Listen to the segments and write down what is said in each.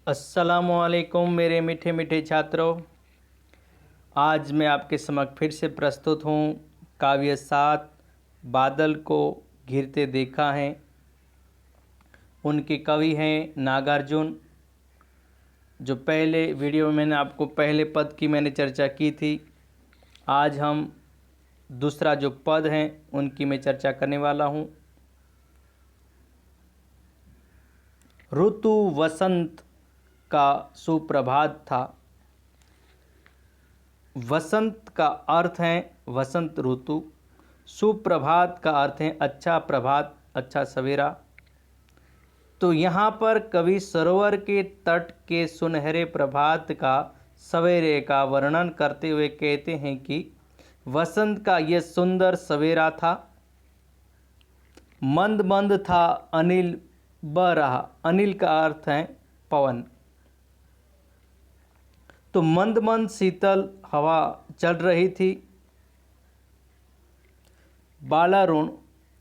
अस्सलामुअलैकुम मेरे मीठे मीठे छात्रों। आज मैं आपके समक्ष फिर से प्रस्तुत हूँ काव्य 7 बादल को घिरते देखा है। उनके कवि हैं नागार्जुन। जो पहले वीडियो में मैंने आपको पहले पद की मैंने चर्चा की थी, आज हम दूसरा जो पद हैं उनकी मैं चर्चा करने वाला हूँ। ऋतु वसंत का सुप्रभात था। वसंत का अर्थ है वसंत ऋतु, सुप्रभात का अर्थ है अच्छा प्रभात, अच्छा सवेरा। तो यहाँ पर कवि सरोवर के तट के सुनहरे प्रभात का सवेरे का वर्णन करते हुए कहते हैं कि वसंत का यह सुंदर सवेरा था। मंद मंद था अनिल बह रहा। अनिल का अर्थ है पवन। तो मंद मंद शीतल हवा चल रही थी। बालारुण,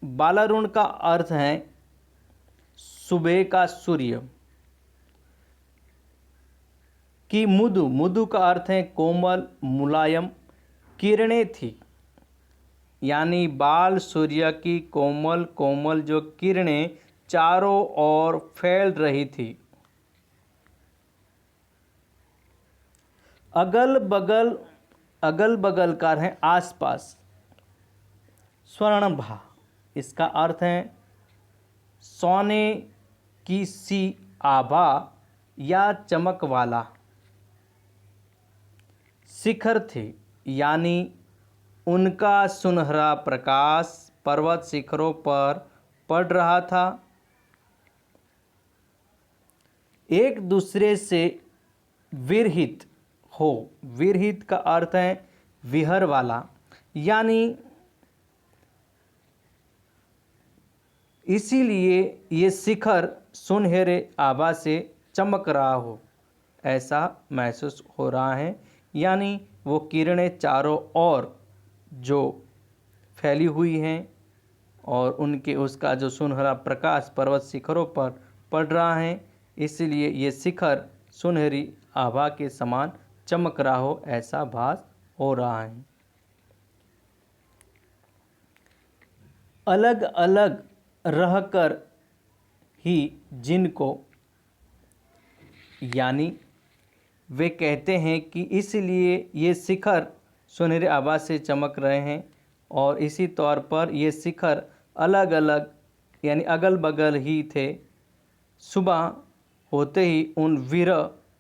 बालारुण का अर्थ है सुबह का सूर्य। कि मुदु, मुदु का अर्थ है कोमल मुलायम किरणें थी, यानी बाल सूर्य की कोमल कोमल जो किरणें चारों ओर फैल रही थी। अगल बगल, अगल बगल का है आसपास। स्वर्णभा, इसका अर्थ है सोने की सी आभा या चमक वाला। शिखर थे, यानी उनका सुनहरा प्रकाश पर्वत शिखरों पर पड़ रहा था। एक दूसरे से विरहित हो। विरहित का अर्थ है विहर वाला, यानी इसीलिए ये शिखर सुनहरे आभा से चमक रहा हो, ऐसा महसूस हो रहा है। यानी वो किरणें चारों ओर जो फैली हुई हैं और उनके उसका जो सुनहरा प्रकाश पर्वत शिखरों पर पड़ रहा है, इसलिए ये शिखर सुनहरी आभा के समान चमक रहा हो, ऐसा भास हो रहा है। अलग अलग रहकर ही जिनको, यानी वे कहते हैं कि इसलिए ये शिखर सुनहरे आभा से चमक रहे हैं और इसी तौर पर ये शिखर अलग अलग यानी अगल बगल ही थे। सुबह होते ही उन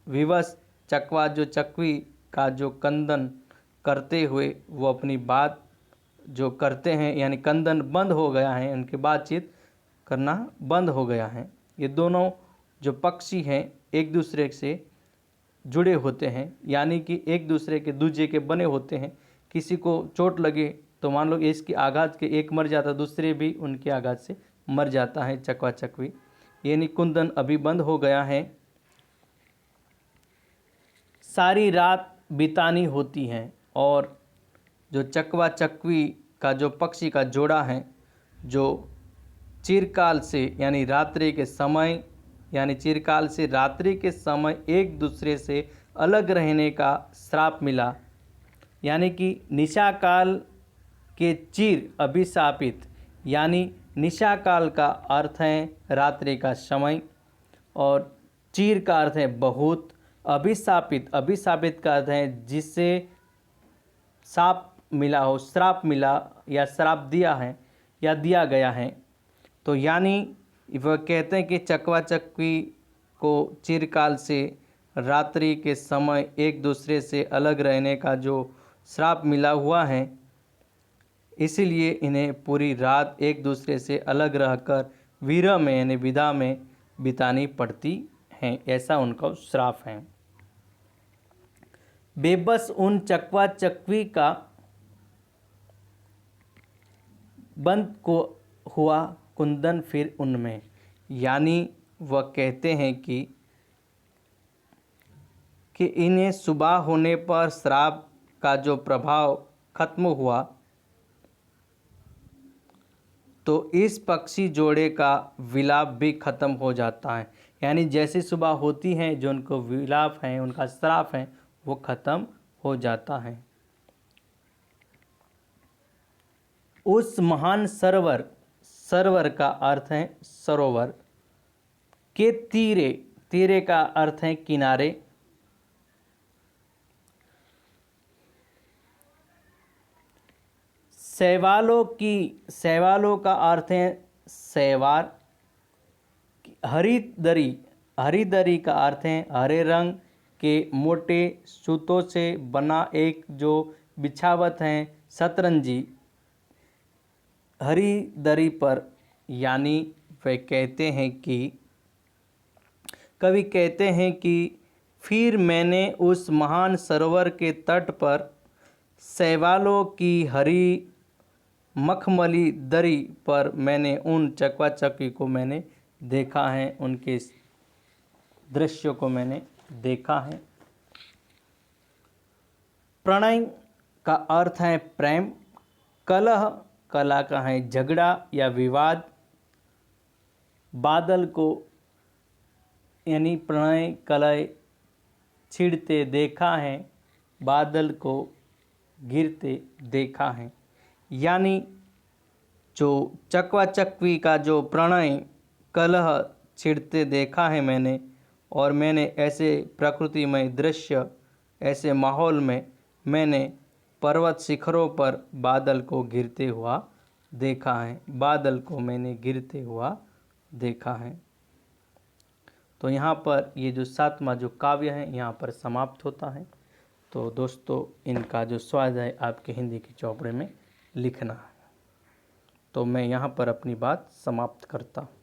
विवश चकवा जो चकवी का जो कंदन करते हुए वो अपनी बात जो करते हैं, यानी कंदन बंद हो गया है, उनकी बातचीत करना बंद हो गया है। ये दोनों जो पक्षी हैं एक दूसरे से जुड़े होते हैं, यानी कि एक दूसरे के दूजे के बने होते हैं। किसी को चोट लगे तो मान लो इसके आघात के एक मर जाता, दूसरे भी उनके आघात से मर जाता है चकवा चकवी, यानी कुंदन अभी बंद हो गया है। सारी रात बितानी होती है और जो चकवा चकवी का जो पक्षी का जोड़ा है, जो चिरकाल से यानी रात्रि के समय, यानी चिरकाल से रात्रि के समय एक दूसरे से अलग रहने का श्राप मिला। यानी कि निशा काल के चिर अभिशापित, यानी निशा काल का अर्थ है रात्रि का समय और चिर का अर्थ है बहुत। अभिशापित, अभिशापित का अर्थ है जिससे शाप मिला हो, श्राप मिला या श्राप दिया है या दिया गया है। तो यानी वह कहते हैं कि चकवा चकवी को चिरकाल से रात्रि के समय एक दूसरे से अलग रहने का जो श्राप मिला हुआ है, इसीलिए इन्हें पूरी रात एक दूसरे से अलग रहकर विरह में यानी विदा में बितानी पड़ती हैं, ऐसा उनका श्राप है। बेबस उन चकवा चकवी का बंद को हुआ कुंदन फिर उनमें, यानी वह कहते हैं कि इन्हें सुबह होने पर श्राप का जो प्रभाव खत्म हुआ तो इस पक्षी जोड़े का विलाप भी खत्म हो जाता है। यानी जैसी सुबह होती है जो उनको विलाप है, उनका श्राप है, वो खत्म हो जाता है। उस महान सरोवर, सरोवर का अर्थ है सरोवर, के तीरे, तीरे का अर्थ है किनारे, शैवालों की, शैवालों का अर्थ है शैवाल, हरी दरी, हरी दरी का अर्थ है हरे रंग के मोटे सूतों से बना एक जो बिछावत है शतरंजी हरी दरी पर। यानी वे कहते हैं कि, कवि कहते हैं कि फिर मैंने उस महान सरोवर के तट पर शैवालों की हरी मखमली दरी पर मैंने उन चकवा चक्की को मैंने देखा है, उनके दृश्यों को मैंने देखा है। प्रणय का अर्थ है प्रेम, कलह, कला का है झगड़ा या विवाद, बादल को यानी प्रणय कलह छिड़ते देखा है, बादल को गिरते देखा है। यानी जो चकवा चक्वी का जो प्रणय कलह छिड़ते देखा है मैंने, और मैंने ऐसे प्रकृतिमय दृश्य, ऐसे माहौल में मैंने पर्वत शिखरों पर बादल को गिरते हुआ देखा है, बादल को मैंने गिरते हुआ देखा है। तो यहाँ पर ये जो 7वां जो काव्य है यहाँ पर समाप्त होता है। तो दोस्तों इनका जो स्वाध्याय आपके हिंदी की चौपड़े में लिखना है। तो मैं यहाँ पर अपनी बात समाप्त करता हूँ।